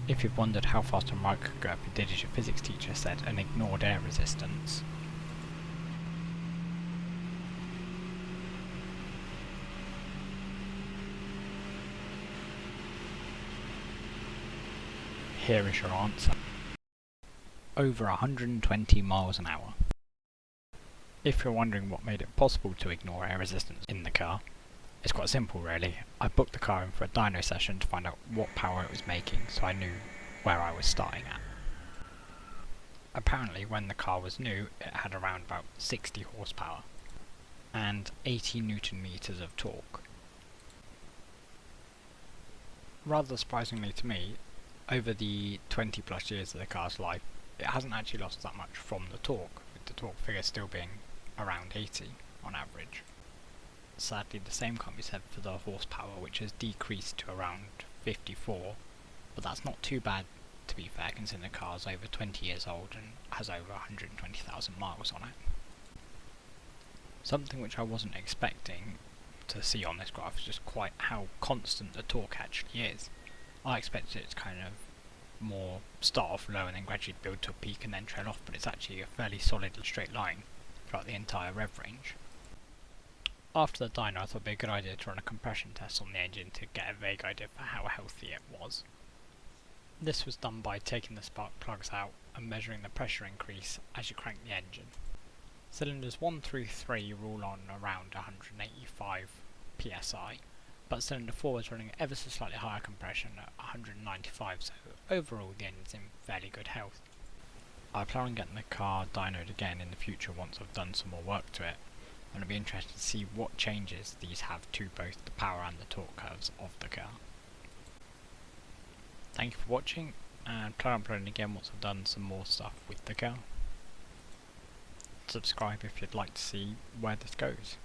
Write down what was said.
If you've wondered how fast a Micra could go up, you did as your physics teacher said and ignored air resistance. Here is your answer. Over 120 miles an hour. If you're wondering what made it possible to ignore air resistance in the car, it's quite simple really. I booked the car in for a dyno session to find out what power it was making so I knew where I was starting at. Apparently when the car was new it had around about 60 horsepower and 80 newton meters of torque. Rather surprisingly to me, over the 20 plus years of the car's life, it hasn't actually lost that much from the torque, with the torque figure still being around 80 on average. Sadly the same can't be said for the horsepower, which has decreased to around 54, but that's not too bad to be fair considering the car is over 20 years old and has over 120,000 miles on it. Something which I wasn't expecting to see on this graph is just quite how constant the torque actually is. I expected it to kind of more start off low and then gradually build to a peak and then trail off, but it's actually a fairly solid straight line throughout the entire rev range. After the dyno I thought it would be a good idea to run a compression test on the engine to get a vague idea for how healthy it was. This was done by taking the spark plugs out and measuring the pressure increase as you crank the engine. Cylinders 1 through 3 rule on around 185 psi, but cylinder 4 is running ever so slightly higher compression at 195, so overall the engine's in fairly good health. I plan on getting the car dynoed again in the future once I've done some more work to it, and I'll be interested to see what changes these have to both the power and the torque curves of the car. Thank you for watching, and plan on uploading again once I've done some more stuff with the car. Subscribe if you'd like to see where this goes.